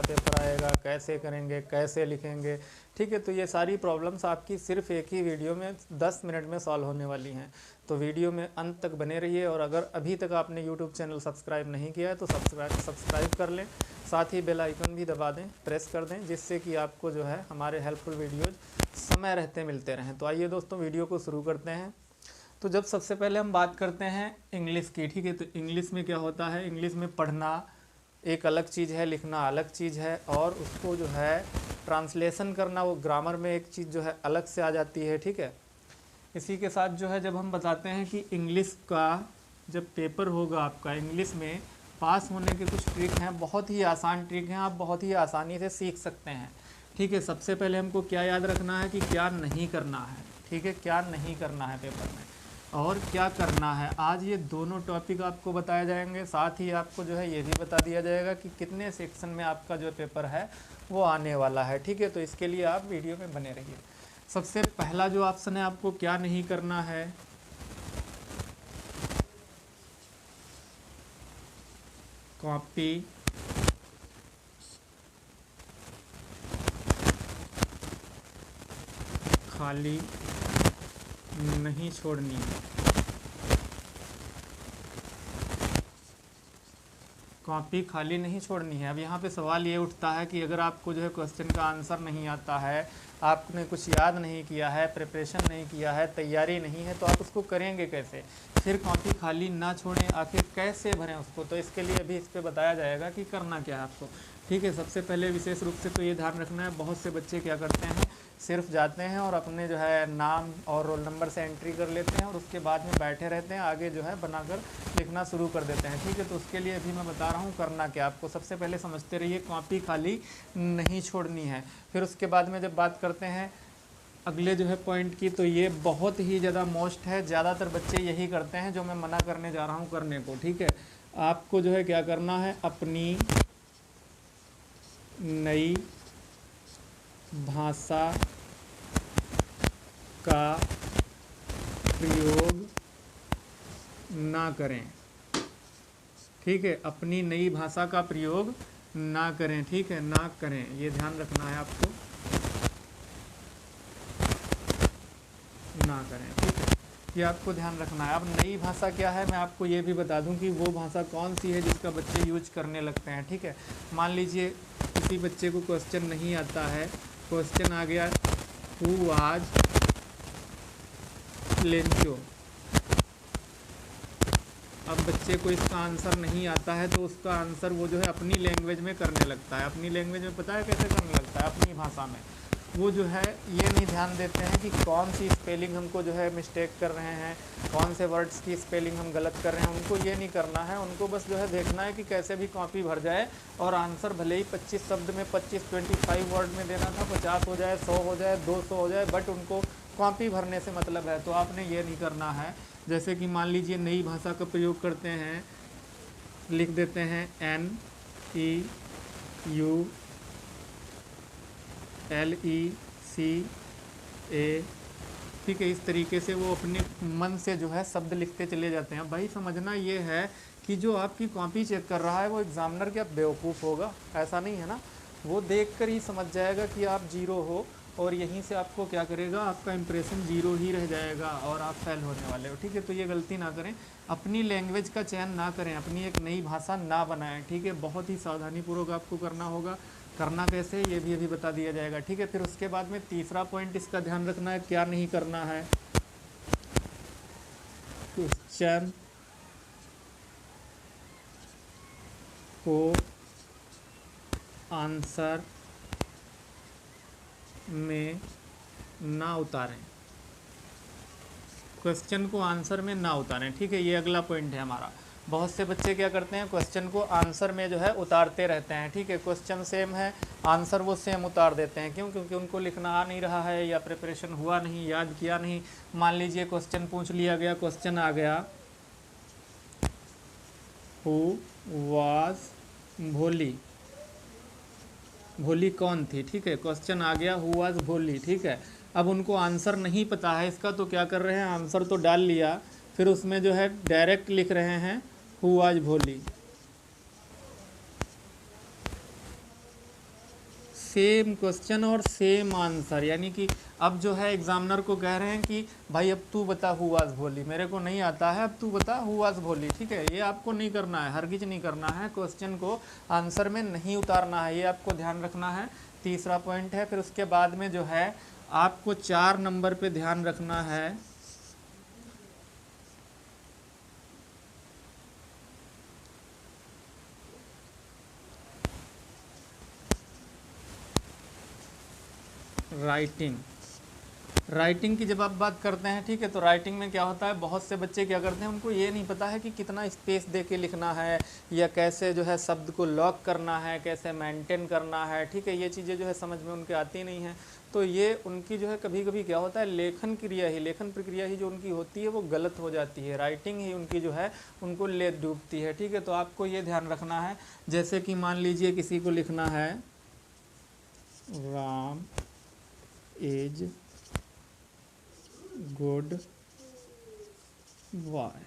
Paper आएगा, कैसे करेंगे, कैसे लिखेंगे, ठीक है। तो ये सारी प्रॉब्लम्स आपकी सिर्फ एक ही वीडियो में 10 मिनट में सॉल्व होने वाली हैं। तो वीडियो में अंत तक बने रहिए, और अगर अभी तक आपने यूट्यूब चैनल सब्सक्राइब नहीं किया है तो सब्सक्राइब कर लें, साथ ही बेल आइकन भी दबा दें, प्रेस कर दें, जिससे कि आपको जो है हमारे हेल्पफुल वीडियोज़ समय रहते मिलते रहें। तो आइए दोस्तों वीडियो को शुरू करते हैं। तो जब सबसे पहले हम बात करते हैं इंग्लिश की, ठीक है। तो इंग्लिश में क्या होता है, इंग्लिश में पढ़ना एक अलग चीज़ है, लिखना अलग चीज़ है, और उसको जो है ट्रांसलेशन करना, वो ग्रामर में एक चीज़ जो है अलग से आ जाती है, ठीक है। इसी के साथ जो है जब हम बताते हैं कि इंग्लिश का जब पेपर होगा आपका, इंग्लिश में पास होने के कुछ ट्रिक हैं, बहुत ही आसान ट्रिक हैं, आप बहुत ही आसानी से सीख सकते हैं, ठीक है। सबसे पहले हमको क्या याद रखना है कि क्या नहीं करना है, ठीक है, क्या नहीं करना है पेपर में और क्या करना है। आज ये दोनों टॉपिक आपको बताए जाएंगे, साथ ही आपको जो है ये भी बता दिया जाएगा कि कितने सेक्शन में आपका जो पेपर है वो आने वाला है, ठीक है। तो इसके लिए आप वीडियो में बने रहिए। सबसे पहला जो ऑप्शन है, आपको क्या नहीं करना है, कॉपी खाली नहीं छोड़नी है। कॉपी खाली नहीं छोड़नी है। अब यहाँ पे सवाल ये उठता है कि अगर आपको जो है क्वेश्चन का आंसर नहीं आता है, आपने कुछ याद नहीं किया है, प्रिपरेशन नहीं किया है, तैयारी नहीं है, तो आप उसको करेंगे कैसे। फिर कॉपी खाली ना छोड़ें, आखिर कैसे भरें उसको। तो इसके लिए भी इस पर बताया जाएगा कि करना क्या है आपको, ठीक है। सबसे पहले विशेष रूप से तो ये ध्यान रखना है, बहुत से बच्चे क्या करते हैं, सिर्फ जाते हैं और अपने जो है नाम और रोल नंबर से एंट्री कर लेते हैं और उसके बाद में बैठे रहते हैं, आगे जो है बनाकर लिखना शुरू कर देते हैं, ठीक है। तो उसके लिए अभी मैं बता रहा हूँ करना क्या। आपको सबसे पहले समझते रहिए, कॉपी खाली नहीं छोड़नी है। फिर उसके बाद में जब बात करते हैं अगले जो है पॉइंट की, तो ये बहुत ही ज़्यादा मोस्ट है, ज़्यादातर बच्चे यही करते हैं जो मैं मना करने जा रहा हूँ करने को, ठीक है। आपको जो है क्या करना है, अपनी नई भाषा का प्रयोग ना करें, ठीक है। अपनी नई भाषा का प्रयोग ना करें, ठीक है, ना करें, ये ध्यान रखना है आपको, ना करें, ठीक है, ये आपको ध्यान रखना है। अब नई भाषा क्या है, मैं आपको ये भी बता दूं कि वो भाषा कौन सी है जिसका बच्चे यूज करने लगते हैं, ठीक है। मान लीजिए किसी बच्चे को क्वेश्चन नहीं आता है, क्वेश्चन आ गया हु वाज लेंचो। अब बच्चे को इसका आंसर नहीं आता है तो उसका आंसर वो जो है अपनी लैंग्वेज में करने लगता है। अपनी लैंग्वेज में पता है कैसे करने लगता है, अपनी भाषा में। वो जो है ये नहीं ध्यान देते हैं कि कौन सी स्पेलिंग हमको जो है मिस्टेक कर रहे हैं, कौन से वर्ड्स की स्पेलिंग हम गलत कर रहे हैं, उनको ये नहीं करना है। उनको बस जो है देखना है कि कैसे भी कॉपी भर जाए और आंसर भले ही 25 शब्द में 25 वर्ड में देना था, 50 हो जाए, 100 हो जाए, 200 हो जाए, बट उनको कॉपी भरने से मतलब है। तो आपने ये नहीं करना है। जैसे कि मान लीजिए नई भाषा का प्रयोग करते हैं, लिख देते हैं NEULECA, ठीक है। इस तरीके से वो अपने मन से जो है शब्द लिखते चले जाते हैं। भाई समझना ये है कि जो आपकी कॉपी चेक कर रहा है वो एग्जामिनर क्या बेवकूफ़ होगा, ऐसा नहीं है ना। वो देखकर ही समझ जाएगा कि आप जीरो हो, और यहीं से आपको क्या करेगा, आपका इंप्रेशन जीरो ही रह जाएगा और आप फेल होने वाले हो, ठीक है। तो ये गलती ना करें, अपनी लैंग्वेज का चयन ना करें, अपनी एक नई भाषा ना बनाएं, ठीक है। बहुत ही सावधानीपूर्वक आपको करना होगा। करना कैसे ये भी अभी बता दिया जाएगा, ठीक है। फिर उसके बाद में तीसरा पॉइंट इसका ध्यान रखना है, क्या नहीं करना है, क्वेश्चन को आंसर में ना उतारें, क्वेश्चन को आंसर में ना उतारें, ठीक है। ये अगला पॉइंट है हमारा। बहुत से बच्चे क्या करते हैं, क्वेश्चन को आंसर में जो है उतारते रहते हैं, ठीक है। क्वेश्चन सेम है, आंसर वो सेम उतार देते हैं। क्यों? क्योंकि उनको लिखना आ नहीं रहा है, या प्रिपरेशन हुआ नहीं, याद किया नहीं। मान लीजिए क्वेश्चन पूछ लिया गया, क्वेश्चन आ गया हु वाज भोली, भोली कौन थी, ठीक है। क्वेश्चन आ गया हु वाज भोली, ठीक है। अब उनको आंसर नहीं पता है इसका, तो क्या कर रहे हैं, आंसर तो डाल लिया, फिर उसमें जो है डायरेक्ट लिख रहे हैं हु वाज भोली। सेम क्वेश्चन और सेम आंसर, यानी कि अब जो है एग्जामिनर को कह रहे हैं कि भाई अब तू बता हु वाज भोली, मेरे को नहीं आता है, अब तू बता हु वाज भोली। ठीक है, ये आपको नहीं करना है, हरगिज नहीं करना है, क्वेश्चन को आंसर में नहीं उतारना है, ये आपको ध्यान रखना है। तीसरा पॉइंट है। फिर उसके बाद में जो है आपको 4 नंबर पे ध्यान रखना है राइटिंग की जब आप बात करते हैं, ठीक है, तो राइटिंग में क्या होता है, बहुत से बच्चे क्या करते हैं, उनको ये नहीं पता है कि कितना स्पेस दे के लिखना है या कैसे जो है शब्द को लॉक करना है, कैसे मेंटेन करना है। ठीक है, ये चीज़ें जो है समझ में उनके आती नहीं हैं, तो ये उनकी जो है कभी कभी क्या होता है, लेखन प्रक्रिया ही जो उनकी होती है वो गलत हो जाती है, राइटिंग ही उनकी जो है उनको ले डूबती है। ठीक है, तो आपको ये ध्यान रखना है, जैसे कि मान लीजिए किसी को लिखना है राम इज गुड बॉय।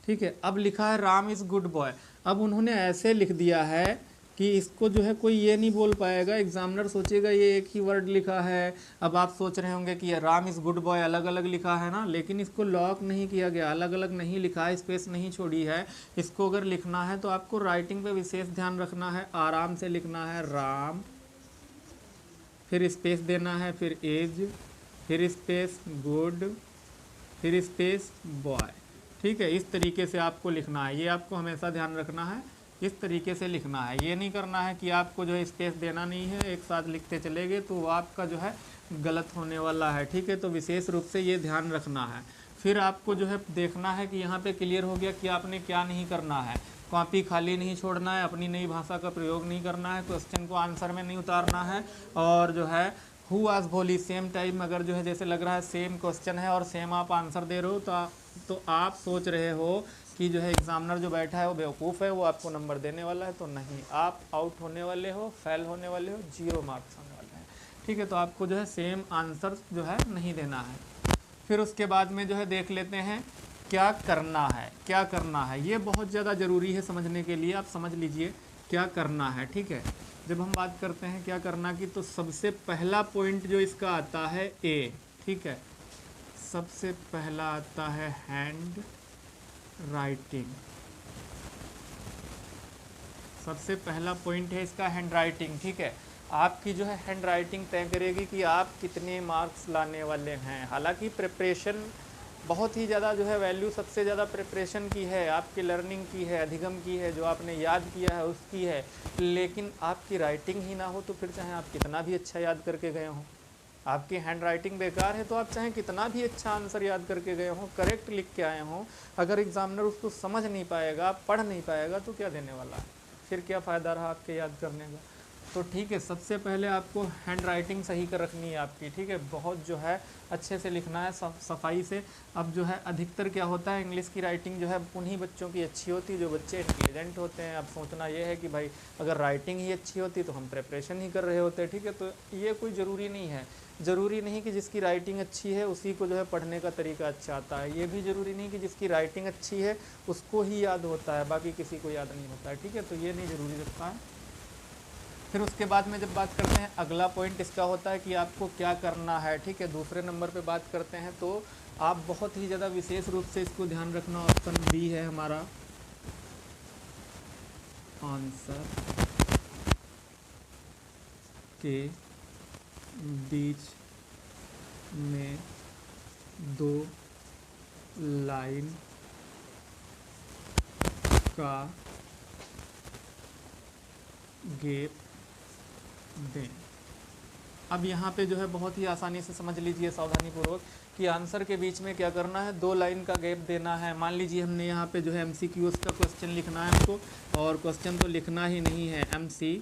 ठीक है, अब लिखा है राम इज गुड बॉय, अब उन्होंने ऐसे लिख दिया है कि इसको जो है कोई ये नहीं बोल पाएगा, एग्जामिनर सोचेगा ये एक ही वर्ड लिखा है। अब आप सोच रहे होंगे कि राम इज गुड बॉय अलग अलग लिखा है ना, लेकिन इसको लॉक नहीं किया गया, अलग अलग नहीं लिखा है, स्पेस नहीं छोड़ी है। इसको अगर लिखना है तो आपको राइटिंग पे विशेष ध्यान रखना है, आराम से लिखना है राम, फिर स्पेस देना है, फिर एज, फिर स्पेस गुड, फिर स्पेस बॉय। ठीक है, इस तरीके से आपको लिखना है, ये आपको हमेशा ध्यान रखना है, इस तरीके से लिखना है। ये नहीं करना है कि आपको जो है स्पेस देना नहीं है, एक साथ लिखते चले गए, तो वो आपका जो है गलत होने वाला है। ठीक है, तो विशेष रूप से ये ध्यान रखना है। फिर आपको जो है देखना है कि यहाँ पे क्लियर हो गया कि आपने क्या नहीं करना है, कॉपी खाली नहीं छोड़ना है, अपनी नई भाषा का प्रयोग नहीं करना है, क्वेश्चन को आंसर में नहीं उतारना है, और जो है हु वाज भोली सेम टाइम अगर जो है जैसे लग रहा है सेम क्वेश्चन है और सेम आप आंसर दे रहे हो तो आप सोच रहे हो कि जो है एग्जामिनर जो बैठा है वो बेवकूफ़ है, वो आपको नंबर देने वाला है, तो नहीं, आप आउट होने वाले हो, फेल होने वाले हो, 0 मार्क्स आने वाले हैं। ठीक है, तो आपको जो है सेम आंसर जो है नहीं देना है। फिर उसके बाद में जो है देख लेते हैं क्या करना है, क्या करना है, ये बहुत ज़्यादा ज़रूरी है समझने के लिए, आप समझ लीजिए क्या करना है। ठीक है, जब हम बात करते हैं क्या करना की, तो सबसे पहला पॉइंट जो इसका आता है ए। ठीक है, सबसे पहला आता है हैंड राइटिंग, सबसे पहला पॉइंट है इसका हैंड राइटिंग। ठीक है, आपकी जो है हैंड राइटिंग तय करेगी कि आप कितने मार्क्स लाने वाले हैं। हालांकि प्रिपरेशन बहुत ही ज़्यादा जो है वैल्यू सबसे ज़्यादा प्रिपरेशन की है, आपकी लर्निंग की है, अधिगम की है, जो आपने याद किया है उसकी है, लेकिन आपकी राइटिंग ही ना हो तो फिर चाहे आप कितना भी अच्छा याद करके गए हों, आपकी हैंड राइटिंग बेकार है तो आप चाहे कितना भी अच्छा आंसर याद करके गए हों, करेक्ट लिख के आए हों, अगर एग्जामिनर उसको समझ नहीं पाएगा, पढ़ नहीं पाएगा, तो क्या देने वाला है, फिर क्या फ़ायदा रहा आपके याद करने का। तो ठीक है, सबसे पहले आपको हैंड राइटिंग सही कर रखनी है आपकी। ठीक है, बहुत जो है अच्छे से लिखना है, सफाई से। अब जो है अधिकतर क्या होता है, इंग्लिश की राइटिंग जो है उन्हीं बच्चों की अच्छी होती है जो बच्चे इंटेलिजेंट होते हैं। अब सोचना ये है कि भाई अगर राइटिंग ही अच्छी होती तो हम प्रिपरेशन ही कर रहे होते। ठीक है, तो ये कोई ज़रूरी नहीं है, ज़रूरी नहीं कि जिसकी राइटिंग अच्छी है उसी को जो है पढ़ने का तरीका अच्छा आता है, ये भी ज़रूरी नहीं कि जिसकी राइटिंग अच्छी है उसको ही याद होता है, बाकी किसी को याद नहीं होता है। ठीक है, तो ये नहीं ज़रूरी रखता है। फिर उसके बाद में जब बात करते हैं अगला पॉइंट इसका होता है कि आपको क्या करना है। ठीक है, दूसरे नंबर पे बात करते हैं तो आप बहुत ही ज़्यादा विशेष रूप से इसको ध्यान रखना, ऑप्शन बी है हमारा आंसर के बीच में 2 लाइन का गैप दें। अब यहाँ पे जो है बहुत ही आसानी से समझ लीजिए सावधानी पूर्वक कि आंसर के बीच में क्या करना है, 2 लाइन का गैप देना है। मान लीजिए हमने यहाँ पे जो है MCQs का क्वेश्चन लिखना है हमको, और क्वेश्चन तो लिखना ही नहीं है MC,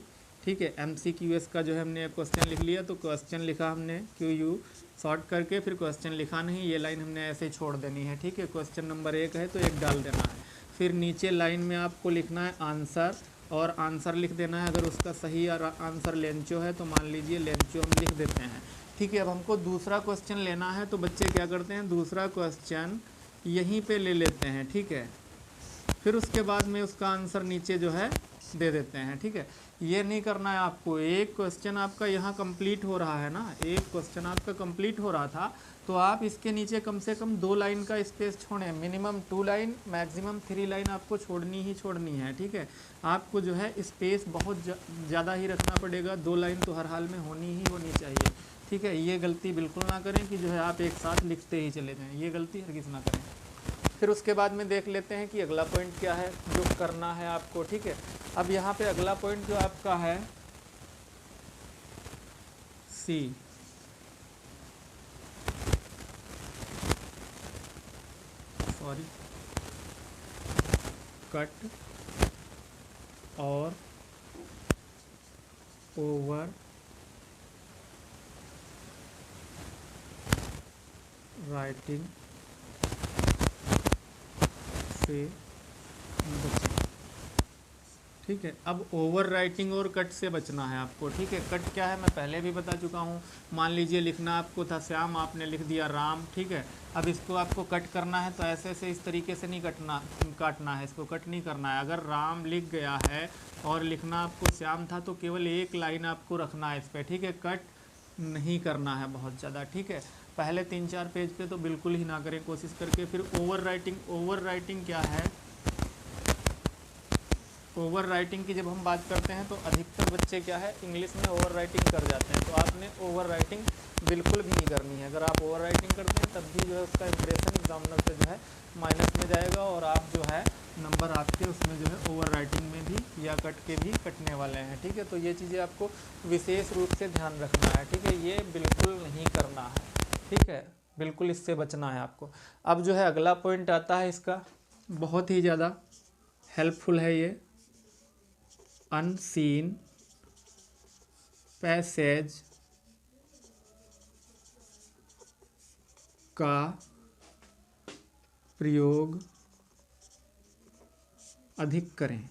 ठीक है, MCQs का जो है हमने क्वेश्चन लिख लिया, तो क्वेश्चन लिखा हमने QU शॉर्ट करके, फिर क्वेश्चन लिखा नहीं, ये लाइन हमने ऐसे छोड़ देनी है। ठीक है, क्वेश्चन नंबर 1 है तो 1 डाल देना है। फिर नीचे लाइन में आपको लिखना है आंसर, और आंसर लिख देना है। अगर उसका सही आंसर लेंचो है तो मान लीजिए लेंचो हम लिख देते हैं। ठीक है, अब हमको दूसरा क्वेश्चन लेना है, तो बच्चे क्या करते हैं, दूसरा क्वेश्चन यहीं पे ले लेते हैं। ठीक है, फिर उसके बाद में उसका आंसर नीचे जो है दे देते हैं। ठीक है, ये नहीं करना है आपको। एक क्वेश्चन आपका यहाँ कंप्लीट हो रहा है ना, एक क्वेश्चन आपका कंप्लीट हो रहा था, तो आप इसके नीचे कम से कम 2 लाइन का स्पेस छोड़ें, मिनिमम 2 लाइन, मैक्सिमम 3 लाइन आपको छोड़नी ही छोड़नी है। ठीक है, आपको जो है स्पेस बहुत ज़्यादा ही रखना पड़ेगा, 2 लाइन तो हर हाल में होनी ही होनी चाहिए। ठीक है, ये गलती बिल्कुल ना करें कि जो है आप एक साथ लिखते ही चले जाएं, ये गलती हरगिज़ ना करें। फिर उसके बाद में देख लेते हैं कि अगला पॉइंट क्या है जो करना है आपको। ठीक है, अब यहाँ पे अगला पॉइंट जो आपका है सी, सॉरी, कट और ओवर राइटिंग से बचना। ठीक है, अब ओवर राइटिंग और कट से बचना है आपको। ठीक है, कट क्या है मैं पहले भी बता चुका हूँ। मान लीजिए लिखना आपको था श्याम, आपने लिख दिया राम। ठीक है, अब इसको आपको कट करना है तो ऐसे ऐसे इस तरीके से नहीं काटना है, इसको कट नहीं करना है। अगर राम लिख गया है और लिखना आपको श्याम था तो केवल एक लाइन आपको रखना है इस पर। ठीक है, कट नहीं करना है बहुत ज़्यादा। ठीक है, पहले 3-4 पेज पे तो बिल्कुल ही ना करें कोशिश करके। फिर ओवर राइटिंग क्या है? ओवर राइटिंग की जब हम बात करते हैं तो अधिकतर बच्चे क्या है इंग्लिश में ओवर राइटिंग कर जाते हैं, तो आपने ओवर राइटिंग बिल्कुल भी नहीं करनी है। अगर आप ओवर राइटिंग करते हैं तब भी जो है उसका इंप्रेशन एग्जामिनर से जो है माइनस में जाएगा और आप जो है नंबर आपके उसमें जो है ओवर राइटिंग में भी या कट के भी कटने वाले हैं। ठीक है, तो ये चीज़ें आपको विशेष रूप से ध्यान रखना है। ठीक है, ये बिल्कुल नहीं करना है। ठीक है, बिल्कुल इससे बचना है आपको। अब जो है अगला पॉइंट आता है इसका, बहुत ही ज़्यादा हेल्पफुल है ये, अनसीन पैसेज का प्रयोग अधिक करें।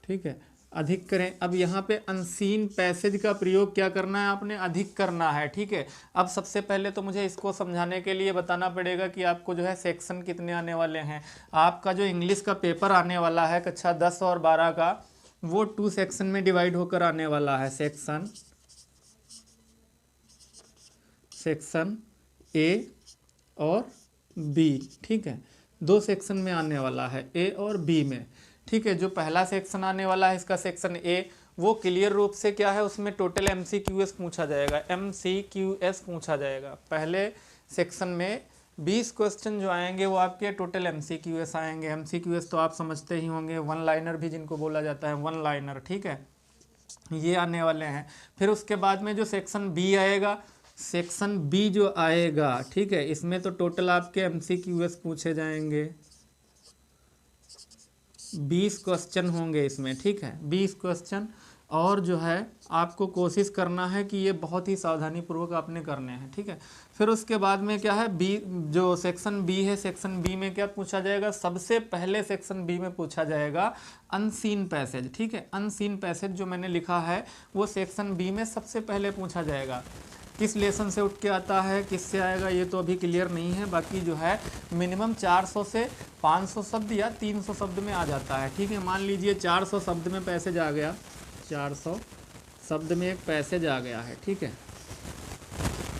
ठीक है, अधिक करें। अब यहाँ पे अनसीन पैसेज का प्रयोग क्या करना है आपने? अधिक करना है। ठीक है, अब सबसे पहले तो मुझे इसको समझाने के लिए बताना पड़ेगा कि आपको जो है सेक्शन कितने आने वाले हैं। आपका जो इंग्लिश का पेपर आने वाला है कक्षा 10 और 12 का, वो 2 सेक्शन में डिवाइड होकर आने वाला है। सेक्शन ए और बी। ठीक है, 2 सेक्शन में आने वाला है, ए और बी में। ठीक है, जो पहला सेक्शन आने वाला है इसका सेक्शन ए, वो क्लियर रूप से क्या है, उसमें टोटल MCQS पूछा जाएगा। MCQS पूछा जाएगा। पहले सेक्शन में 20 क्वेश्चन जो आएंगे वो आपके टोटल MCQS आएंगे। MCQS तो आप समझते ही होंगे, 1 लाइनर भी जिनको बोला जाता है, 1 लाइनर। ठीक है, ये आने वाले हैं। फिर उसके बाद में जो सेक्शन बी आएगा, सेक्शन बी जो आएगा, ठीक है, इसमें तो टोटल आपके MCQS पूछे जाएंगे, 20 क्वेश्चन होंगे इसमें। ठीक है, 20 क्वेश्चन, और जो है आपको कोशिश करना है कि ये बहुत ही सावधानी पूर्वक आपने करने हैं। ठीक है, फिर उसके बाद में क्या है, बी जो सेक्शन बी है, सेक्शन बी में क्या पूछा जाएगा? सबसे पहले सेक्शन बी में पूछा जाएगा अनसीन पैसेज। ठीक है, अनसीन पैसेज जो मैंने लिखा है वो सेक्शन बी में सबसे पहले पूछा जाएगा। किस लेसन से उठ के आता है, किससे आएगा, ये तो अभी क्लियर नहीं है। बाकी जो है मिनिमम 400 से 500 शब्द या 300 शब्द में आ जाता है। ठीक है, मान लीजिए 400 शब्द में पैसेज आ गया, 400 शब्द में एक पैसेज आ गया है। ठीक है,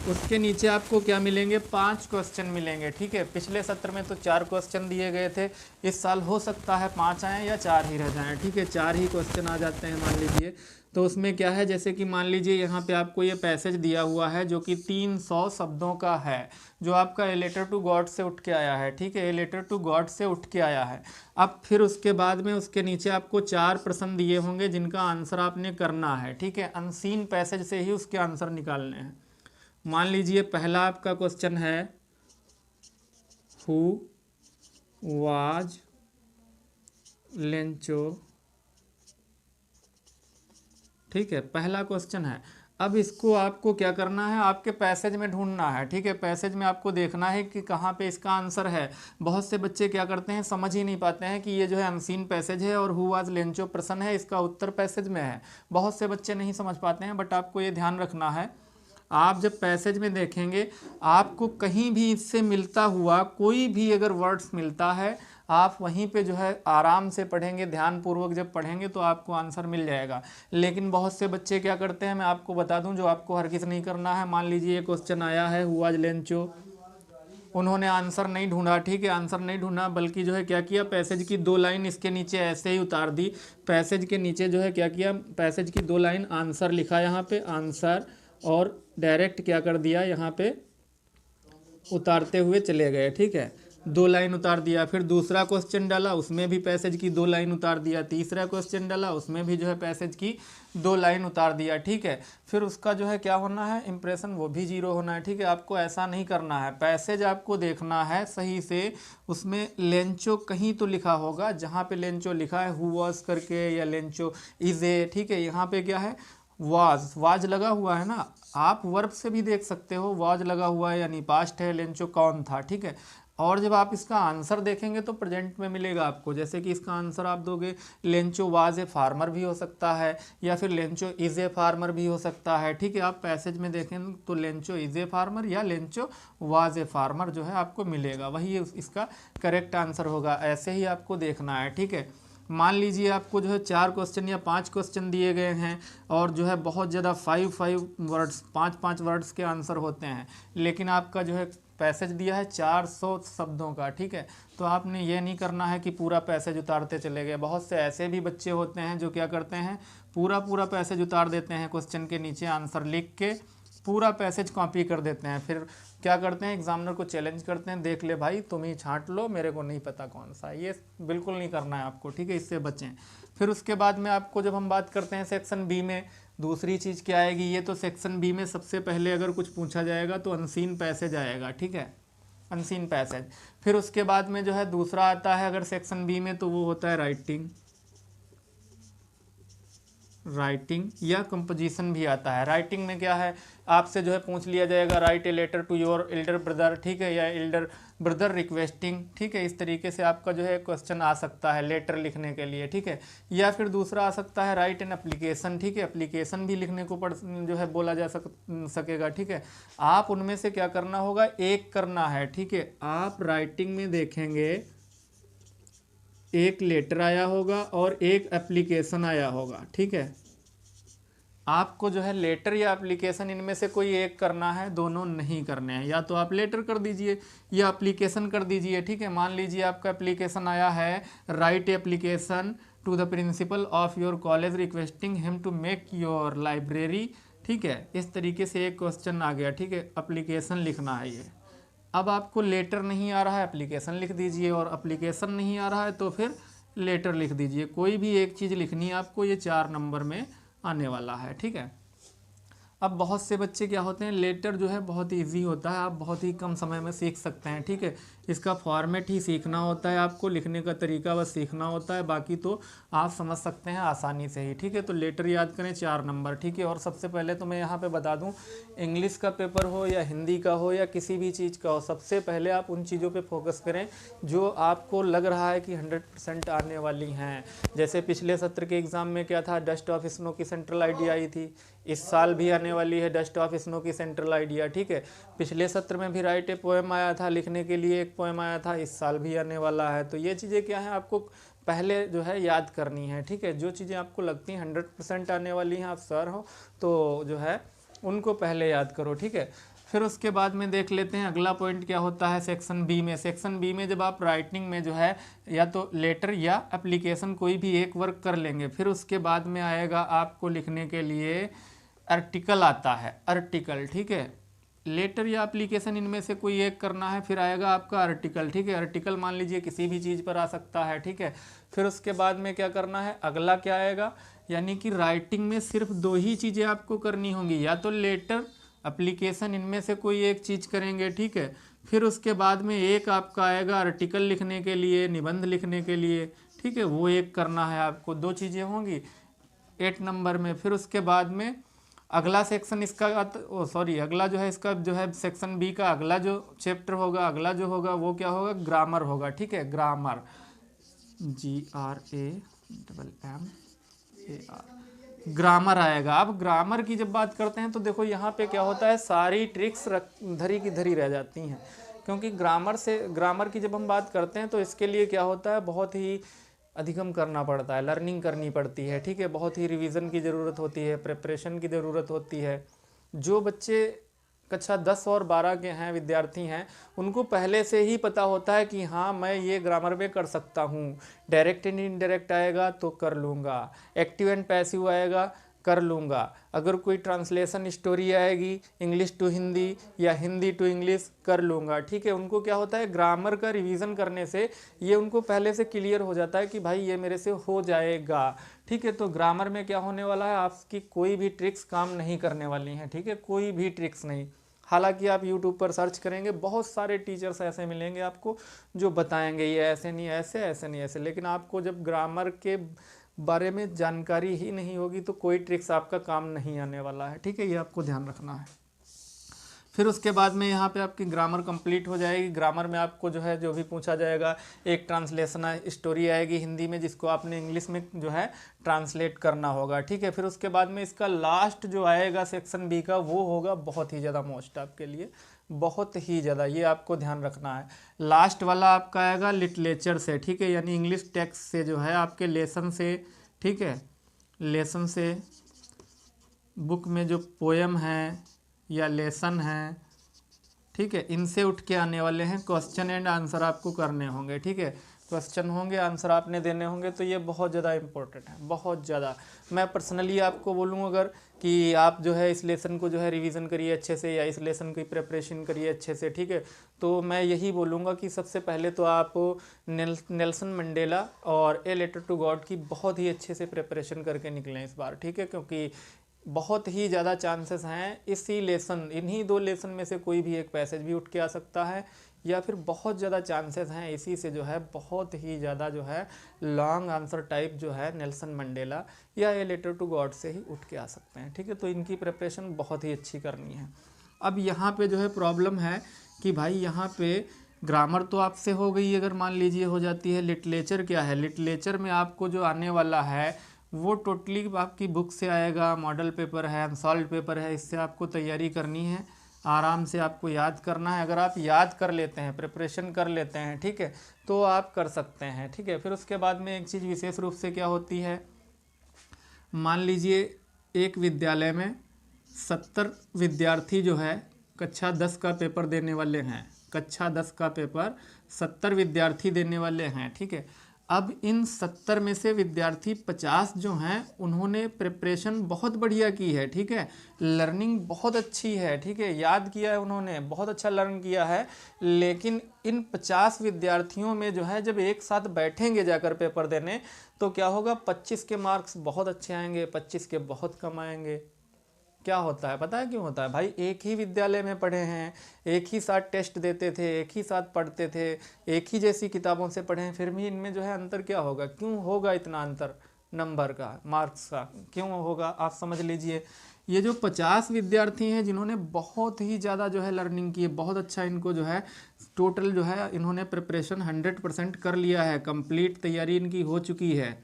उसके नीचे आपको क्या मिलेंगे? 5 क्वेश्चन मिलेंगे। ठीक है, पिछले सत्र में तो 4 क्वेश्चन दिए गए थे, इस साल हो सकता है 5 आएँ या 4 ही रह जाएँ। ठीक है, 4 ही क्वेश्चन आ जाते हैं मान लीजिए। तो उसमें क्या है, जैसे कि मान लीजिए यहाँ पे आपको ये पैसेज दिया हुआ है जो कि 300 शब्दों का है, जो आपका ए लेटर टू गॉड से उठ के आया है। ठीक है, ए लेटर टू गॉड से उठ के आया है। अब फिर उसके बाद में उसके नीचे आपको 4 प्रश्न दिए होंगे जिनका आंसर आपने करना है। ठीक है, अनसीन पैसेज से ही उसके आंसर निकालने हैं। मान लीजिए पहला आपका क्वेश्चन है, हु वाज लेंचो। ठीक है, पहला क्वेश्चन है। अब इसको आपको क्या करना है, आपके पैसेज में ढूंढना है। ठीक है, पैसेज में आपको देखना है कि कहाँ पे इसका आंसर है। बहुत से बच्चे क्या करते हैं, समझ ही नहीं पाते हैं कि ये जो है अनसीन पैसेज है और हु वाज लेंचो प्रश्न है, इसका उत्तर पैसेज में है। बहुत से बच्चे नहीं समझ पाते हैं, बट आपको ये ध्यान रखना है, आप जब पैसेज में देखेंगे आपको कहीं भी इससे मिलता हुआ कोई भी अगर वर्ड्स मिलता है, आप वहीं पे जो है आराम से पढ़ेंगे, ध्यानपूर्वक जब पढ़ेंगे तो आपको आंसर मिल जाएगा। लेकिन बहुत से बच्चे क्या करते हैं, मैं आपको बता दूं, जो आपको हरगिज़ नहीं करना है। मान लीजिए क्वेश्चन आया है हु वाज लेंचो, उन्होंने आंसर नहीं ढूंढा, ठीक है, आंसर नहीं ढूंढा, बल्कि जो है क्या किया, पैसेज की 2 लाइन इसके नीचे ऐसे ही उतार दी। पैसेज के नीचे जो है क्या किया, पैसेज की 2 लाइन आंसर लिखा यहाँ पे आंसर, और डायरेक्ट क्या कर दिया यहाँ पे उतारते हुए चले गए, ठीक है, 2 लाइन उतार दिया। फिर दूसरा क्वेश्चन डाला, उसमें भी पैसेज की 2 लाइन उतार दिया। तीसरा क्वेश्चन डाला, उसमें भी जो है पैसेज की 2 लाइन उतार दिया, ठीक है। फिर उसका जो है क्या होना है, इंप्रेशन वो भी 0 होना है, ठीक है। आपको ऐसा नहीं करना है, पैसेज आपको देखना है सही से, उसमें लेंचो कहीं तो लिखा होगा, जहाँ पे लेंचो लिखा है हु वॉज करके या लेंचो इज ए, ठीक है। यहाँ पे क्या है, वाज लगा हुआ है ना, आप वर्ब से भी देख सकते हो, वाज लगा हुआ है यानी पास्ट है, लेंचो कौन था, ठीक है। और जब आप इसका आंसर देखेंगे तो प्रेजेंट में मिलेगा आपको, जैसे कि इसका आंसर आप दोगे लेंचो वाज ए फार्मर भी हो सकता है, या फिर लेंचो इज ए फार्मर भी हो सकता है, ठीक है। आप पैसेज में देखें तो लेंचो इज ए फार्मर या लेंचो वाज ए फार्मर जो है आपको मिलेगा, वही इसका करेक्ट आंसर होगा। ऐसे ही आपको देखना है, ठीक है। मान लीजिए आपको जो है 4 क्वेश्चन या 5 क्वेश्चन दिए गए हैं, और जो है बहुत ज़्यादा 5 वर्ड्स 5 वर्ड्स के आंसर होते हैं, लेकिन आपका जो है पैसेज दिया है 400 शब्दों का, ठीक है। तो आपने ये नहीं करना है कि पूरा पैसेज उतारते चले गए। बहुत से ऐसे भी बच्चे होते हैं जो क्या करते हैं, पूरा पैसेज उतार देते हैं, क्वेश्चन के नीचे आंसर लिख के पूरा पैसेज कॉपी कर देते हैं। फिर क्या करते हैं, एग्जामिनर को चैलेंज करते हैं, देख ले भाई तुम ही छांट लो, मेरे को नहीं पता कौन सा। ये बिल्कुल नहीं करना है आपको, ठीक है, इससे बचें। फिर उसके बाद में आपको, जब हम बात करते हैं सेक्शन बी में, दूसरी चीज़ क्या आएगी, ये तो सेक्शन बी में सबसे पहले अगर कुछ पूछा जाएगा तो अनसीन पैसेज आएगा, ठीक है, अनसीन पैसेज। फिर उसके बाद में जो है दूसरा आता है अगर सेक्शन बी में, तो वो होता है राइटिंग या कंपोजिशन भी आता है। राइटिंग में क्या है, आपसे जो है पूछ लिया जाएगा write a letter to your elder brother, ठीक है, या एल्डर ब्रदर रिक्वेस्टिंग, ठीक है। इस तरीके से आपका जो है क्वेश्चन आ सकता है लेटर लिखने के लिए, ठीक है। या फिर दूसरा आ सकता है राइट एन एप्लीकेशन, ठीक है, एप्लीकेशन भी लिखने को जो है बोला जा सकेगा, ठीक है। आप उनमें से क्या करना होगा, एक करना है, ठीक है। आप राइटिंग में देखेंगे एक लेटर आया होगा और एक एप्लीकेशन आया होगा, ठीक है। आपको जो है लेटर या एप्लीकेशन इनमें से कोई एक करना है, दोनों नहीं करने हैं। या तो आप लेटर कर दीजिए या एप्लीकेशन कर दीजिए, ठीक है। मान लीजिए आपका एप्लीकेशन आया है write application to the principal of your college requesting him to make your library, ठीक है। इस तरीके से एक क्वेश्चन आ गया, ठीक है, एप्लीकेशन लिखना है ये। अब आपको लेटर नहीं आ रहा है, एप्लीकेशन लिख दीजिए, और एप्लीकेशन नहीं आ रहा है तो फिर लेटर लिख दीजिए। कोई भी एक चीज़ लिखनी है आपको, ये 4 नंबर में आने वाला है, ठीक है। अब बहुत से बच्चे क्या होते हैं, लेटर जो है बहुत इजी होता है, आप बहुत ही कम समय में सीख सकते हैं, ठीक है। इसका फॉर्मेट ही सीखना होता है, आपको लिखने का तरीका बस सीखना होता है, बाकी तो आप समझ सकते हैं आसानी से ही, ठीक है। तो लेटर याद करें 4 नंबर, ठीक है। और सबसे पहले तो मैं यहाँ पे बता दूँ, इंग्लिश का पेपर हो या हिंदी का हो या किसी भी चीज़ का हो, सबसे पहले आप उन चीज़ों पे फोकस करें जो आपको लग रहा है कि 100% आने वाली हैं। जैसे पिछले सत्र के एग्ज़ाम में क्या था, डस्ट ऑफ स्नो की सेंट्रल आइडिया आई थी, इस साल भी आने वाली है डस्ट ऑफ स्नो की सेंट्रल आइडिया, ठीक है। पिछले सत्र में भी राइट ए पोएम आया था, लिखने के लिए एक पोएम आया था, इस साल भी आने वाला है। तो ये चीज़ें क्या हैं, आपको पहले जो है याद करनी है, ठीक है। जो चीज़ें आपको लगती हैं 100% आने वाली हैं, आप सर हो तो जो है उनको पहले याद करो, ठीक है। फिर उसके बाद में देख लेते हैं अगला पॉइंट क्या होता है सेक्शन बी में। सेक्शन बी में जब आप राइटिंग में जो है या तो लेटर या एप्लीकेशन कोई भी एक वर्क कर लेंगे, फिर उसके बाद में आएगा आपको लिखने के लिए आर्टिकल आता है, आर्टिकल, ठीक है। लेटर या एप्लीकेशन इनमें से कोई एक करना है, फिर आएगा आपका आर्टिकल, ठीक है। आर्टिकल मान लीजिए किसी भी चीज़ पर आ सकता है, ठीक है। फिर उसके बाद में क्या करना है, अगला क्या आएगा, यानी कि राइटिंग में सिर्फ 2 ही चीज़ें आपको करनी होंगी, या तो लेटर एप्लीकेशन इनमें से कोई एक चीज़ करेंगे, ठीक है। फिर उसके बाद में एक आपका आएगा आर्टिकल लिखने के लिए, निबंध लिखने के लिए, ठीक है, वो एक करना है आपको। 2 चीज़ें होंगी 8 नंबर में। फिर उसके बाद में अगला सेक्शन इसका अगला जो है इसका जो है सेक्शन बी का अगला जो चैप्टर होगा, अगला जो होगा वो क्या होगा, ग्रामर होगा, ठीक है। ग्रामर, GRAMAR, ग्रामर आएगा। अब ग्रामर की जब बात करते हैं तो देखो यहाँ पे क्या होता है, सारी ट्रिक्स धरी की धरी रह जाती हैं। क्योंकि ग्रामर की जब हम बात करते हैं तो इसके लिए क्या होता है, बहुत ही अधिगम करना पड़ता है, लर्निंग करनी पड़ती है, ठीक है, बहुत ही रिवीजन की ज़रूरत होती है, प्रिपरेशन की ज़रूरत होती है। जो बच्चे कक्षा 10 और 12 के हैं, विद्यार्थी हैं, उनको पहले से ही पता होता है कि हाँ मैं ये ग्रामर में कर सकता हूँ, डायरेक्ट एंड इनडायरेक्ट आएगा तो कर लूँगा, एक्टिव एंड पैसिव आएगा कर लूँगा, अगर कोई ट्रांसलेशन स्टोरी आएगी इंग्लिश टू हिंदी या हिंदी टू इंग्लिश कर लूँगा, ठीक है। उनको क्या होता है, ग्रामर का रिवीजन करने से ये उनको पहले से क्लियर हो जाता है कि भाई ये मेरे से हो जाएगा, ठीक है। तो ग्रामर में क्या होने वाला है, आपकी कोई भी ट्रिक्स काम नहीं करने वाली हैं, ठीक है, कोई भी ट्रिक्स नहीं। हालांकि आप YouTube पर सर्च करेंगे, बहुत सारे टीचर्स ऐसे मिलेंगे आपको जो बताएंगे ये ऐसे नहीं ऐसे, ऐसे नहीं ऐसे, लेकिन आपको जब ग्रामर के बारे में जानकारी ही नहीं होगी तो कोई ट्रिक्स आपका काम नहीं आने वाला है, ठीक है, ये आपको ध्यान रखना है। फिर उसके बाद में यहाँ पे आपकी ग्रामर कंप्लीट हो जाएगी। ग्रामर में आपको जो है जो भी पूछा जाएगा, एक ट्रांसलेशन स्टोरी आएगी हिंदी में जिसको आपने इंग्लिश में जो है ट्रांसलेट करना होगा, ठीक है। फिर उसके बाद में इसका लास्ट जो आएगा सेक्शन बी का, वो होगा बहुत ही ज़्यादा मोस्ट आपके लिए, बहुत ही ज़्यादा, ये आपको ध्यान रखना है। लास्ट वाला आपका आएगा लिटरेचर से, ठीक है, यानी इंग्लिश टेक्स्ट से जो है आपके लेसन से, ठीक है, लेसन से बुक में जो पोएम है या लेसन है, ठीक है, इनसे उठ के आने वाले हैं। क्वेश्चन एंड आंसर आपको करने होंगे, ठीक है, क्वेश्चन होंगे, आंसर आपने देने होंगे, तो ये बहुत ज़्यादा इंपॉर्टेंट है, बहुत ज़्यादा। मैं पर्सनली आपको बोलूँ अगर कि आप जो है इस लेसन को जो है रिवीजन करिए अच्छे से, या इस लेसन की प्रिपरेशन करिए अच्छे से, ठीक है, तो मैं यही बोलूँगा कि सबसे पहले तो आप नेल्सन मंडेला और ए लेटर टू गॉड की बहुत ही अच्छे से प्रिपरेशन करके निकलें इस बार, ठीक है, क्योंकि बहुत ही ज़्यादा चांसेस हैं इसी लेसन, इन्हीं दो लेसन में से कोई भी एक पैसेज भी उठ के आ सकता है, या फिर बहुत ज़्यादा चांसेस हैं इसी से जो है बहुत ही ज़्यादा जो है लॉन्ग आंसर टाइप जो है नेल्सन मंडेला या ए लेटर टू गॉड से ही उठ के आ सकते हैं, ठीक है। तो इनकी प्रिपरेशन बहुत ही अच्छी करनी है। अब यहाँ पे जो है प्रॉब्लम है कि भाई यहाँ पे ग्रामर तो आपसे हो गई, अगर मान लीजिए हो जाती है, लिटरेचर क्या है, लिटरेचर में आपको जो आने वाला है वो टोटली आपकी बुक से आएगा, मॉडल पेपर है, अनसॉल्व पेपर है, इससे आपको तैयारी करनी है, आराम से आपको याद करना है। अगर आप याद कर लेते हैं, प्रिपरेशन कर लेते हैं, ठीक है, तो आप कर सकते हैं, ठीक है। फिर उसके बाद में एक चीज़ विशेष रूप से क्या होती है, मान लीजिए एक विद्यालय में 70 विद्यार्थी जो है कक्षा 10 का पेपर देने वाले हैं, कक्षा 10 का पेपर 70 विद्यार्थी देने वाले हैं, ठीक है। अब इन 70 में से विद्यार्थी 50 जो हैं उन्होंने प्रिपरेशन बहुत बढ़िया की है, ठीक है, लर्निंग बहुत अच्छी है, ठीक है, याद किया है उन्होंने, बहुत अच्छा लर्न किया है, लेकिन इन 50 विद्यार्थियों में जो है जब एक साथ बैठेंगे जाकर पेपर देने तो क्या होगा, 25 के मार्क्स बहुत अच्छे आएंगे, 25 के बहुत कम आएंगे। क्या होता है, पता है क्यों होता है भाई, एक ही विद्यालय में पढ़े हैं, एक ही साथ टेस्ट देते थे, एक ही साथ पढ़ते थे, एक ही जैसी किताबों से पढ़े हैं, फिर भी इनमें जो है अंतर क्या होगा, क्यों होगा इतना अंतर नंबर का, मार्क्स का, क्यों होगा, आप समझ लीजिए। ये जो 50 विद्यार्थी हैं जिन्होंने बहुत ही ज़्यादा जो है लर्निंग की है, बहुत अच्छा इनको जो है टोटल जो है इन्होंने प्रिपरेशन 100% कर लिया है, कंप्लीट तैयारी इनकी हो चुकी है,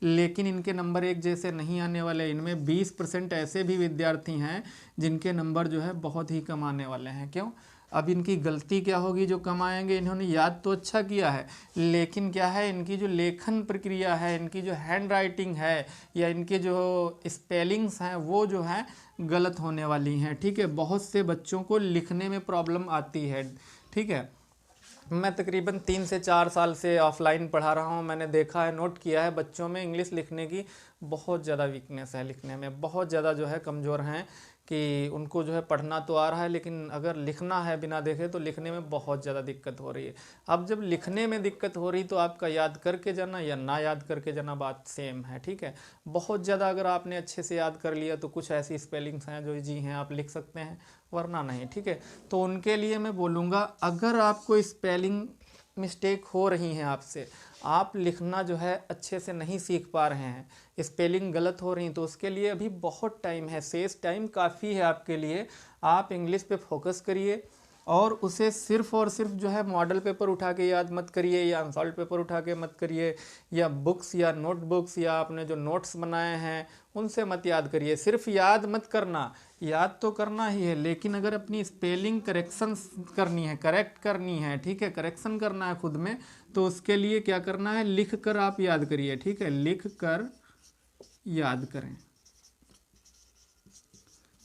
लेकिन इनके नंबर एक जैसे नहीं आने वाले। इनमें 20% ऐसे भी विद्यार्थी हैं जिनके नंबर जो है बहुत ही कम आने वाले हैं। क्यों, अब इनकी गलती क्या होगी जो कम आएंगे, इन्होंने याद तो अच्छा किया है लेकिन क्या है, इनकी जो लेखन प्रक्रिया है, इनकी जो हैंड राइटिंग है या इनके जो स्पेलिंग्स हैं वो जो है गलत होने वाली हैं, ठीक है। बहुत से बच्चों को लिखने में प्रॉब्लम आती है, ठीक है। मैं तकरीबन 3 से 4 साल से ऑफलाइन पढ़ा रहा हूँ, मैंने देखा है, नोट किया है, बच्चों में इंग्लिश लिखने की बहुत ज़्यादा वीकनेस है, लिखने में बहुत ज़्यादा जो है कमज़ोर हैं कि उनको जो है पढ़ना तो आ रहा है लेकिन अगर लिखना है बिना देखे तो लिखने में बहुत ज़्यादा दिक्कत हो रही है। अब जब लिखने में दिक्कत हो रही तो आपका याद करके जाना या ना याद करके जाना बात सेम है, ठीक है। बहुत ज़्यादा अगर आपने अच्छे से याद कर लिया तो कुछ ऐसी स्पेलिंग्स हैं जो जी हैं आप लिख सकते हैं, वरना नहीं, ठीक है। तो उनके लिए मैं बोलूँगा अगर आपको स्पेलिंग मिस्टेक हो रही हैं आपसे, आप लिखना जो है अच्छे से नहीं सीख पा रहे हैं, स्पेलिंग गलत हो रही तो उसके लिए अभी बहुत टाइम है, शेष टाइम काफ़ी है आपके लिए। आप इंग्लिश पे फोकस करिए, और उसे सिर्फ और सिर्फ जो है मॉडल पेपर उठा के याद मत करिए, या अनसॉल्व पेपर उठा के मत करिए, या बुक्स या नोटबुक्स या आपने जो नोट्स बनाए हैं उनसे मत याद करिए। सिर्फ याद मत करना, याद तो करना ही है, लेकिन अगर अपनी स्पेलिंग करेक्शन करनी है, करेक्ट करनी है, ठीक है, करेक्शन करना है खुद में, तो उसके लिए क्या करना है, लिख कर आप याद करिए, ठीक है, लिख कर याद करें।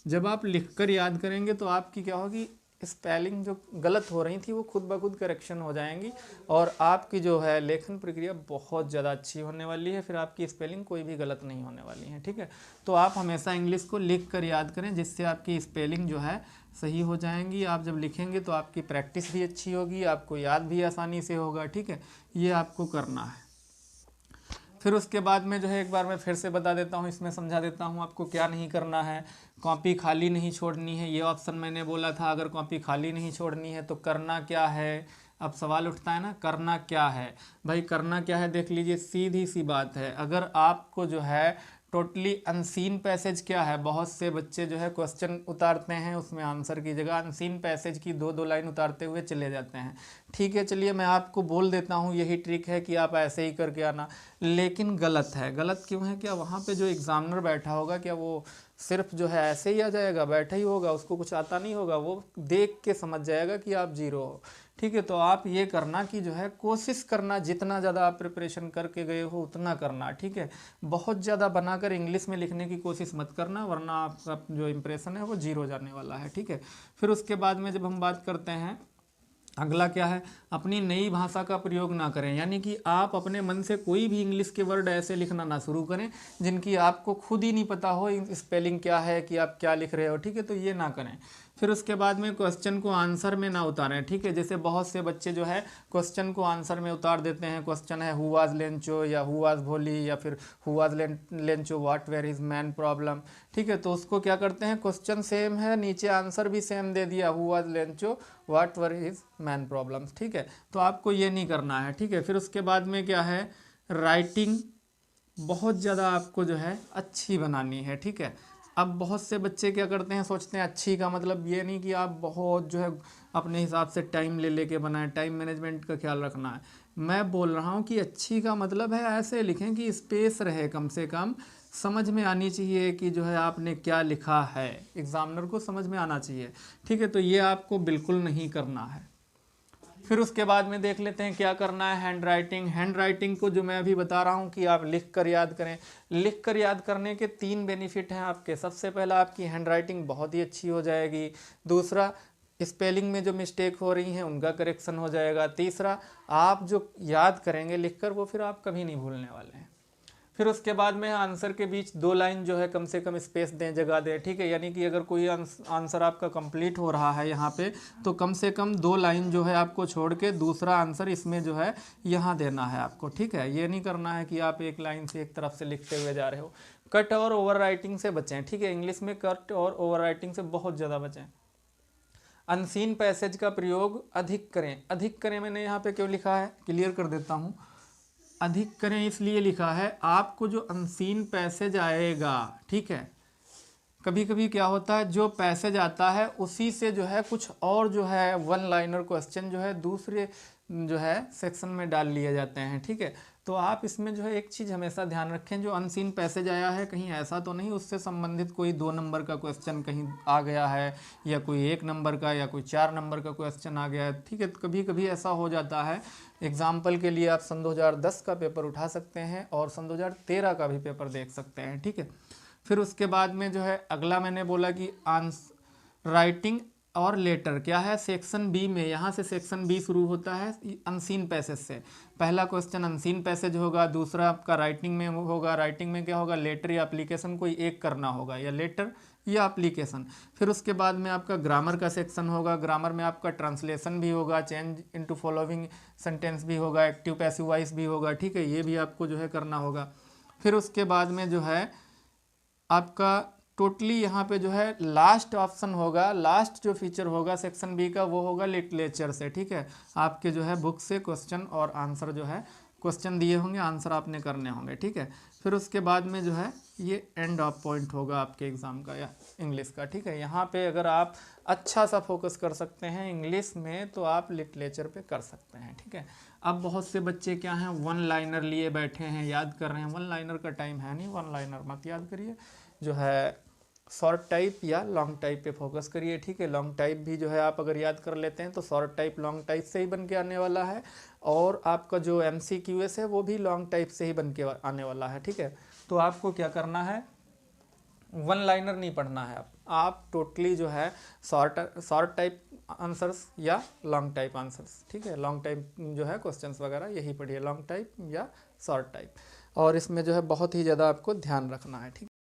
जब आप लिख कर याद करेंगे तो आपकी क्या होगी, स्पेलिंग जो गलत हो रही थी वो खुद ब खुद करेक्शन हो जाएंगी, और आपकी जो है लेखन प्रक्रिया बहुत ज़्यादा अच्छी होने वाली है, फिर आपकी स्पेलिंग कोई भी गलत नहीं होने वाली है, ठीक है। तो आप हमेशा इंग्लिश को लिख कर याद करें, जिससे आपकी स्पेलिंग जो है सही हो जाएंगी। आप जब लिखेंगे तो आपकी प्रैक्टिस भी अच्छी होगी, आपको याद भी आसानी से होगा, ठीक है, ये आपको करना है। फिर उसके बाद में जो है एक बार मैं फिर से बता देता हूँ, इसमें समझा देता हूँ आपको क्या नहीं करना है। कॉपी खाली नहीं छोड़नी है, ये ऑप्शन मैंने बोला था। अगर कॉपी खाली नहीं छोड़नी है तो करना क्या है, अब सवाल उठता है ना, करना क्या है भाई, करना क्या है, देख लीजिए, सीधी सी बात है। अगर आपको जो है टोटली अनसीन पैसेज क्या है, बहुत से बच्चे जो है क्वेश्चन उतारते हैं उसमें आंसर की जगह अनसीन पैसेज की दो दो लाइन उतारते हुए चले जाते हैं, ठीक है। चलिए मैं आपको बोल देता हूँ, यही ट्रिक है कि आप ऐसे ही करके आना, लेकिन गलत है। गलत क्यों है, क्या वहाँ पे जो एग्जामिनर बैठा होगा क्या वो सिर्फ जो है ऐसे ही आ जाएगा, बैठा ही होगा, उसको कुछ आता नहीं होगा, वो देख के समझ जाएगा कि आप जीरो हो, ठीक है। तो आप ये करना कि जो है कोशिश करना, जितना ज़्यादा आप प्रिपरेशन करके गए हो उतना करना, ठीक है। बहुत ज़्यादा बनाकर इंग्लिश में लिखने की कोशिश मत करना, वरना आपका जो इम्प्रेशन है वो जीरो जाने वाला है, ठीक है। फिर उसके बाद में जब हम बात करते हैं, अगला क्या है, अपनी नई भाषा का प्रयोग ना करें, यानी कि आप अपने मन से कोई भी इंग्लिश के वर्ड ऐसे लिखना ना शुरू करें जिनकी आपको खुद ही नहीं पता हो स्पेलिंग क्या है, कि आप क्या लिख रहे हो, ठीक है, तो ये ना करें। फिर उसके बाद में क्वेश्चन को आंसर में ना उतारें, ठीक है। जैसे बहुत से बच्चे जो है क्वेश्चन को आंसर में उतार देते हैं। क्वेश्चन है हु वाज लेंचो या हु वाज भोली या फिर who was Lencho what where is main problem, ठीक है। तो उसको क्या करते हैं, क्वेश्चन सेम है, नीचे आंसर भी सेम दे दिया, who was Lencho what where is main problem, ठीक है। तो आपको ये नहीं करना है, ठीक है। फिर उसके बाद में क्या है, राइटिंग बहुत ज़्यादा आपको जो है अच्छी बनानी है, ठीक है। अब बहुत से बच्चे क्या करते हैं, सोचते हैं अच्छी का मतलब ये नहीं कि आप बहुत जो है अपने हिसाब से टाइम ले लेके बनाएं, टाइम मैनेजमेंट का ख्याल रखना है। मैं बोल रहा हूँ कि अच्छी का मतलब है ऐसे लिखें कि स्पेस रहे, कम से कम समझ में आनी चाहिए कि जो है आपने क्या लिखा है, एग्जामिनर को समझ में आना चाहिए, ठीक है। तो ये आपको बिल्कुल नहीं करना है। फिर उसके बाद में देख लेते हैं क्या करना है, हैंड राइटिंग। हैंड राइटिंग को जो मैं अभी बता रहा हूँ कि आप लिख कर याद करें। लिख कर याद करने के 3 बेनिफिट हैं आपके। सबसे पहला, आपकी हैंड राइटिंग बहुत ही अच्छी हो जाएगी। दूसरा, स्पेलिंग में जो मिस्टेक हो रही हैं उनका करेक्शन हो जाएगा। तीसरा, आप जो याद करेंगे लिख कर वो फिर आप कभी नहीं भूलने वाले हैं। फिर उसके बाद में आंसर के बीच 2 लाइन जो है कम से कम स्पेस दें, जगह दें, ठीक है। यानी कि अगर कोई आंसर आपका कंप्लीट हो रहा है यहाँ पे, तो कम से कम 2 लाइन जो है आपको छोड़ के दूसरा आंसर इसमें जो है यहाँ देना है आपको, ठीक है। ये नहीं करना है कि आप एक लाइन से एक तरफ से लिखते हुए जा रहे हो। कट और ओवर राइटिंग से बचें, ठीक है। इंग्लिश में कट और ओवर राइटिंग से बहुत ज़्यादा बचें। अनसीन पैसेज का प्रयोग अधिक करें। अधिक करें मैंने यहाँ पे क्यों लिखा है, क्लियर कर देता हूँ। अधिक करें इसलिए लिखा है, आपको जो अनसीन पैसेज आएगा, ठीक है, कभी कभी क्या होता है जो पैसेज आता है उसी से जो है कुछ और जो है वन लाइनर क्वेश्चन जो है दूसरे जो है सेक्शन में डाल लिए जाते हैं, ठीक है। तो आप इसमें जो है एक चीज़ हमेशा ध्यान रखें, जो अनसीन पैसेज आया है कहीं ऐसा तो नहीं उससे संबंधित कोई 2 नंबर का क्वेश्चन कहीं आ गया है, या कोई 1 नंबर का या कोई 4 नंबर का क्वेश्चन आ गया है, ठीक है। कभी कभी ऐसा हो जाता है। एग्जाम्पल के लिए आप सन 2010 का पेपर उठा सकते हैं और सन 2013 का भी पेपर देख सकते हैं, ठीक है। फिर उसके बाद में जो है अगला मैंने बोला कि राइटिंग और लेटर क्या है, सेक्शन बी में, यहाँ से सेक्शन बी शुरू होता है अनसीन पैसेज से। पहला क्वेश्चन अनसीन पैसेज होगा, दूसरा आपका राइटिंग में होगा। राइटिंग में क्या होगा, लेटर या एप्लीकेशन कोई एक करना होगा, या लेटर या एप्लीकेशन। फिर उसके बाद में आपका ग्रामर का सेक्शन होगा। ग्रामर में आपका ट्रांसलेशन भी होगा, चेंज इनटू फॉलोइंग सेंटेंस भी होगा, एक्टिव पैसिव वॉइस भी होगा, ठीक है। ये भी आपको जो है करना होगा। फिर उसके बाद में जो है आपका टोटली यहाँ पे जो है लास्ट ऑप्शन होगा, लास्ट जो फीचर होगा सेक्शन बी का वो होगा लिटरेचर से, ठीक है। आपके जो है बुक से क्वेश्चन और आंसर जो है क्वेश्चन दिए होंगे, आंसर आपने करने होंगे, ठीक है। फिर उसके बाद में जो है ये एंड ऑफ पॉइंट होगा आपके एग्ज़ाम का या इंग्लिश का, ठीक है। यहाँ पे अगर आप अच्छा सा फोकस कर सकते हैं इंग्लिश में तो आप लिटरेचर पे कर सकते हैं, ठीक है। अब बहुत से बच्चे क्या हैं, वन लाइनर लिए बैठे हैं, याद कर रहे हैं। वन लाइनर का टाइम है नहीं, वन लाइनर मत याद करिए, जो है शॉर्ट टाइप या लॉन्ग टाइप पे फोकस करिए, ठीक है। लॉन्ग टाइप भी जो है आप अगर याद कर लेते हैं तो शॉर्ट टाइप लॉन्ग टाइप से ही बन के आने वाला है, और आपका जो MCQS है वो भी लॉन्ग टाइप से ही बन के आने वाला है, ठीक है। तो आपको क्या करना है, वन लाइनर नहीं पढ़ना है, आप टोटली जो है शॉर्ट टाइप आंसर्स या लॉन्ग टाइप आंसर्स, ठीक है। लॉन्ग टाइप जो है क्वेश्चंस वगैरह यही पढ़िए, लॉन्ग टाइप या शॉर्ट टाइप, और इसमें जो है बहुत ही ज़्यादा आपको ध्यान रखना है, ठीक है।